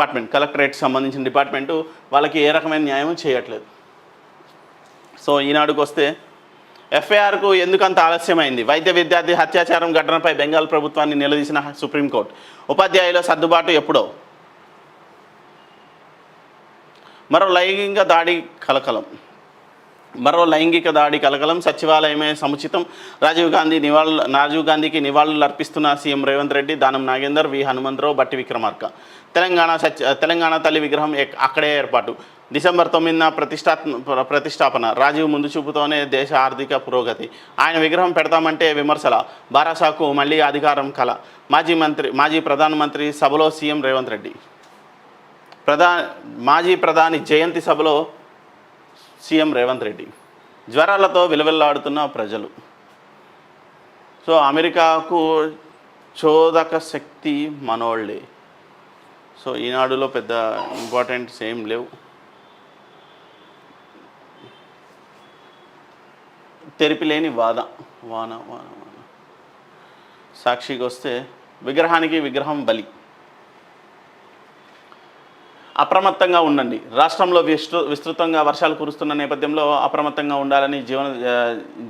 Department కలెక్టరేట్కి సంబంధించిన department వాళ్ళకి ఏ రకమైన న్యాయం చేయట్లేదు. సో ఈనాడుకు వస్తే ఎఫ్ఐఆర్కు ఎందుకంత ఆలస్యమైంది? వైద్య విద్యార్థి అత్యాచారం ఘటనపై బెంగాల్ ప్రభుత్వాన్ని నిలదీసిన సుప్రీంకోర్టు. ఉపాధ్యాయుల సర్దుబాటు ఎప్పుడో. మరో లైంగిక దాడి కలకలం. సచివాలయమే సముచితం. రాజీవ్ గాంధీకి నివాళులు అర్పిస్తున్న సీఎం రేవంత్ రెడ్డి, దానం నాగేందర్, వి హనుమంతరావు, బట్టి విక్రమార్క. తెలంగాణ తల్లి విగ్రహం అక్కడే ఏర్పాటు. డిసెంబర్ 9న ప్రతిష్టాపన. రాజీవ్ ముందు చూపుతోనే దేశ ఆర్థిక పురోగతి. ఆయన విగ్రహం పెడతామంటే విమర్శల. బారాసాకు మళ్లీ అధికారం కల. మాజీ ప్రధానమంత్రి సభలో సీఎం రేవంత్ రెడ్డి. మాజీ ప్రధాని జయంతి సభలో సీఎం రేవంత్ రెడ్డి. జ్వరాలతో విలవిల్లాడుతున్న ప్రజలు. సో అమెరికాకు చోదక శక్తి మనోళ్ళే. సో ఈనాడులో పెద్ద ఇంపార్టెంట్స్ ఏం లేవు. తెరిపిలేని వాన. సాక్షికి వస్తే విగ్రహానికి విగ్రహం బలి. అప్రమత్తంగా ఉండండి. రాష్ట్రంలో విస్తృతంగా వర్షాలు కురుస్తున్న నేపథ్యంలో అప్రమత్తంగా ఉండాలని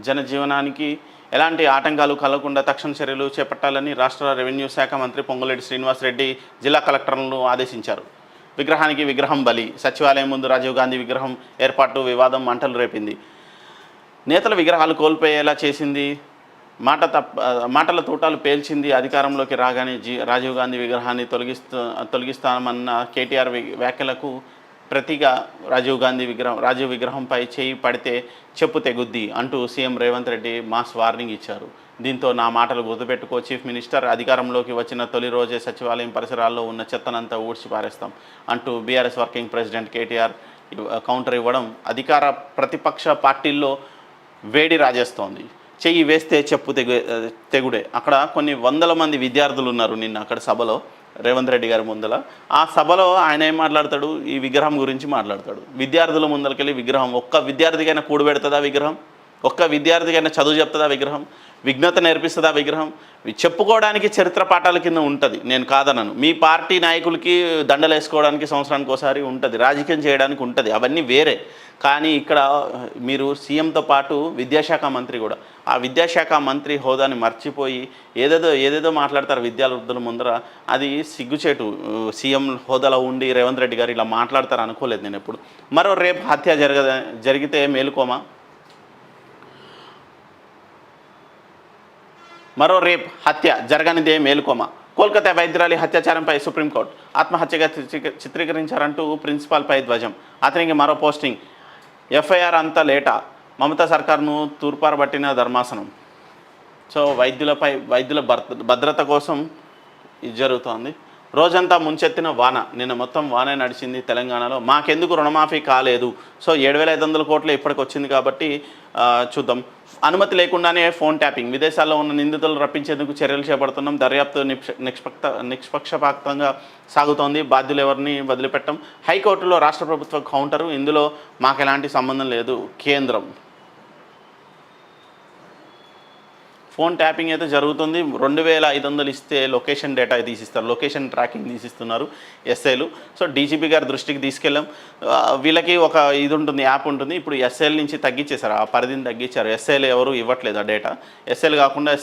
జనజీవనానికి ఎలాంటి ఆటంకాలు కలగకుండా తక్షణ చర్యలు చేపట్టాలని రాష్ట్ర రెవెన్యూ శాఖ మంత్రి పొంగులేటి శ్రీనివాసరెడ్డి జిల్లా కలెక్టర్లను ఆదేశించారు. విగ్రహానికి విగ్రహం బలి. సచివాలయం ముందు రాజీవ్ గాంధీ విగ్రహం ఏర్పాటు వివాదం మంటలు రేపింది. నేతల విగ్రహాలు కోల్పోయేలా చేసింది. మాటల తూటాలు పేల్చింది. అధికారంలోకి రాగానే రాజీవ్ గాంధీ విగ్రహాన్ని తొలగిస్తామన్న కేటీఆర్ వ్యాఖ్యలకు ప్రతిగా రాజీవ్ విగ్రహంపై చేయి పడితే చెప్పు తెగుద్ది అంటూ CM Revanth Reddy mass warning ఇచ్చారు. దీంతో నా మాటలు గుర్తుపెట్టుకో చీఫ్ మినిస్టర్, అధికారంలోకి వచ్చిన తొలి రోజే సచివాలయం పరిసరాల్లో ఉన్న చెత్తనంతా ఊడ్చి పారేస్తాం అంటూ BRS working president KTR counter ఇవ్వడం అధికార ప్రతిపక్ష పార్టీల్లో వేడి రాజేస్తోంది. చెయ్యి వేస్తే చెప్పు తెగుడే. అక్కడ కొన్ని వందల మంది విద్యార్థులు ఉన్నారు నిన్న అక్కడ సభలో, రేవంత్ రెడ్డి గారి ముందల. ఆ సభలో ఆయన ఏం మాట్లాడతాడు? ఈ విగ్రహం గురించి మాట్లాడతాడు. విద్యార్థుల ముందలకెళ్ళి విగ్రహం, ఒక్క విద్యార్థికైనా కూడబెడుతుందా విగ్రహం? ఒక్క విద్యార్థికైనా చదువు చెప్తుందా విగ్రహం? విఘ్నత నేర్పిస్తుందా విగ్రహం? చెప్పుకోవడానికి చరిత్ర పాఠాల కింద ఉంటుంది, నేను కాదనను. మీ పార్టీ నాయకులకి దండలు వేసుకోవడానికి సంవత్సరానికి ఒకసారి ఉంటుంది, రాజకీయం చేయడానికి ఉంటుంది, అవన్నీ వేరే. కానీ ఇక్కడ మీరు సీఎంతో పాటు విద్యాశాఖ మంత్రి కూడా, ఆ విద్యాశాఖ మంత్రి హోదాని మర్చిపోయి ఏదేదో మాట్లాడతారు విద్యార్థుల ముందర. అది సిగ్గుచేటు. సీఎం హోదాలో ఉండి రేవంత్ రెడ్డి గారు ఇలా మాట్లాడతారు అనుకోలేదు నేను ఎప్పుడు. మరో రేపు హత్య జరిగితే మేలుకోమా? మరో రేప్ హత్య జరగనిదే మేలుకోమా? కోల్కతా వైద్యురాలి అత్యాచారంపై సుప్రీంకోర్టు. ఆత్మహత్యగా చిత్రీకరించారంటూ ప్రిన్సిపాల్పై ధ్వజం. అతనికి మరో పోస్టింగ్. ఎఫ్ఐఆర్ అంతా లేటా? మమతా సర్కార్ను తూర్పారబట్టిన ధర్మాసనం. సో వైద్యుల భద్రత కోసం ఇది జరుగుతోంది. రోజంతా ముంచెత్తిన వాన. నిన్న మొత్తం వానే నడిచింది తెలంగాణలో. మాకెందుకు రుణమాఫీ కాలేదు? సో 7,500 కోట్లు ఇప్పటికి వచ్చింది కాబట్టి చూద్దాం. అనుమతి లేకుండానే ఫోన్ ట్యాపింగ్. విదేశాల్లో ఉన్న నిందితులు రప్పించేందుకు చర్యలు చేపడుతున్నాం. దర్యాప్తు నిష్పక్షపాతంగా సాగుతోంది. బాధ్యులు ఎవరిని వదిలిపెట్టం. హైకోర్టులో రాష్ట్ర ప్రభుత్వ కౌంటరు. ఇందులో మాకు ఎలాంటి సంబంధం లేదు. కేంద్రం ఫోన్ ట్యాపింగ్ అయితే జరుగుతుంది. 2,500 ఇస్తే లొకేషన్ డేటా తీసిస్తారు, లొకేషన్ ట్రాకింగ్ తీసిస్తున్నారు ఎస్ఐలు. సో డీజీపీ గారి దృష్టికి తీసుకెళ్ళాం. వీళ్ళకి ఒక ఇది ఉంటుంది, యాప్ ఉంటుంది. ఇప్పుడు ఎస్ఐల నుంచి తగ్గించేశారు, ఆ పరిధిని తగ్గించారు. ఎస్ఐలు ఎవరు ఇవ్వట్లేదు ఆ డేటా. ఎస్ఐలు కాకుండా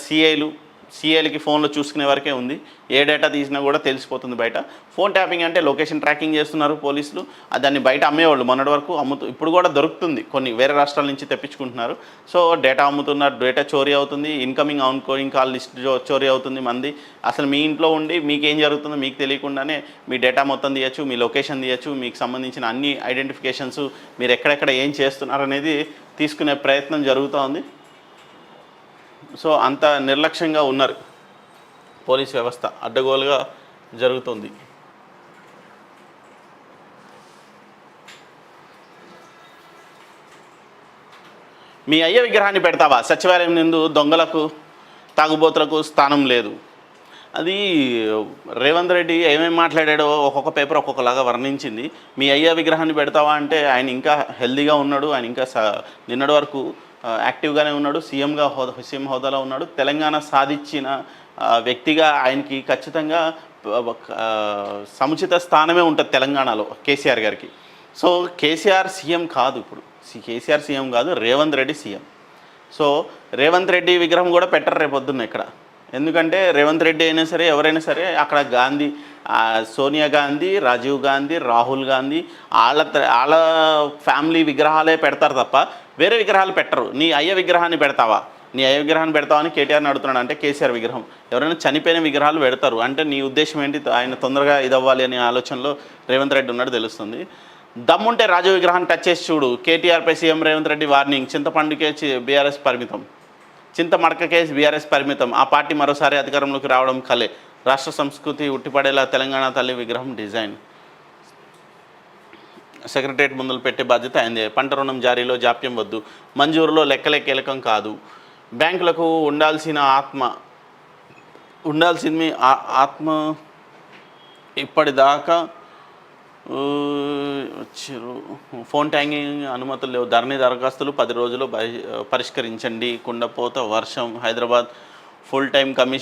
సిఐలకి ఫోన్లో చూసుకునే వరకే ఉంది. ఏ డేటా తీసినా కూడా తెలిసిపోతుంది బయట. ఫోన్ ట్యాపింగ్ అంటే లొకేషన్ ట్రాకింగ్ చేస్తున్నారు పోలీసులు. దాన్ని బయట అమ్మేవాళ్ళు మొన్నటి వరకు ఇప్పుడు కూడా దొరుకుతుంది. కొన్ని వేరే రాష్ట్రాల నుంచి తెప్పించుకుంటున్నారు. సో డేటా అమ్ముతున్నారు, డేటా చోరీ అవుతుంది. ఇన్కమింగ్ అవుట్గోయింగ్ కాల్ లిస్ట్ చోరీ అవుతుంది మంది. అసలు మీ ఇంట్లో ఉండి మీకేం జరుగుతుందో మీకు తెలియకుండానే మీ డేటా మొత్తం తీయచ్చు, మీ లొకేషన్ తీయచ్చు, మీకు సంబంధించిన అన్ని ఐడెంటిఫికేషన్స్, మీరు ఎక్కడెక్కడ ఏం చేస్తున్నారు అనేది తీసుకునే ప్రయత్నం జరుగుతోంది. సో అంత నిర్లక్ష్యంగా ఉన్నారు పోలీస్ వ్యవస్థ, అడ్డగోలుగా జరుగుతుంది. మీ అయ్య విగ్రహాన్ని పెడతావా? సచివాలయం నుండి దొంగలకు తాగుబోతులకు స్థానం లేదు. అది రేవంత్ రెడ్డి ఏమేమి మాట్లాడాడో ఒక్కొక్క పేపర్ ఒక్కొక్కలాగా వర్ణించింది. మీ అయ్య విగ్రహాన్ని పెడతావా అంటే ఆయన ఇంకా హెల్దీగా ఉన్నాడు, ఆయన ఇంకా నిన్నటి వరకు యాక్టివ్గానే ఉన్నాడు, సీఎం హోదాలో ఉన్నాడు. తెలంగాణ సాధించిన వ్యక్తిగా ఆయనకి ఖచ్చితంగా సముచిత స్థానమే ఉంటుంది తెలంగాణలో కేసీఆర్ గారికి. సో కేసీఆర్ సీఎం కాదు ఇప్పుడు, కేసీఆర్ సీఎం కాదు, రేవంత్ రెడ్డి సీఎం. సో రేవంత్ రెడ్డి విగ్రహం కూడా పెట్టరు రేపొద్దున్న ఇక్కడ. ఎందుకంటే రేవంత్ రెడ్డి అయినా సరే ఎవరైనా సరే అక్కడ గాంధీ, సోనియా గాంధీ, రాజీవ్ గాంధీ, రాహుల్ గాంధీ వాళ్ళ ఫ్యామిలీ విగ్రహాలే పెడతారు తప్ప వేరే విగ్రహాలు పెట్టరు. నీ అయ్య విగ్రహాన్ని పెడతావా, నీ అయ్య విగ్రహాన్ని పెడతావా అని కేటీఆర్ని అడుగుతున్నాడు. అంటే కేసీఆర్ విగ్రహం ఎవరైనా చనిపోయిన విగ్రహాలు పెడతారు అంటే నీ ఉద్దేశం ఏంటి? ఆయన తొందరగా ఇదవ్వాలి అనే ఆలోచనలో రేవంత్ రెడ్డి ఉన్నట్టు తెలుస్తుంది. దమ్ముంటే రాజు విగ్రహాన్ని టచ్ చేసి చూడు. కేటీఆర్పై సీఎం రేవంత్ రెడ్డి వార్నింగ్. చింతపండుకే బీఆర్ఎస్ పరిమితం, చింతమడకకే బీఆర్ఎస్ పరిమితం. ఆ పార్టీ మరోసారి అధికారంలోకి రావడం కలే. రాష్ట్ర సంస్కృతి ఉట్టిపడేలా తెలంగాణ తల్లి విగ్రహం డిజైన్. సెక్రటరియట్ ముందులు పెట్టే బాధ్యత అయిందే. పంట రుణం జారీలో జాప్యం వద్దు, మంజూరులో లెక్కలే కీలకం కాదు. బ్యాంకులకు ఉండాల్సింది ఆత్మ ఇప్పటిదాకా వచ్చారు. ఫోన్ ట్యాంగింగ్ అనుమతులు లేవు. ధరణి దరఖాస్తులు 10 రోజుల్లో పరిష్కరించండి. కుండపోత వర్షం. Hyderabad full time commission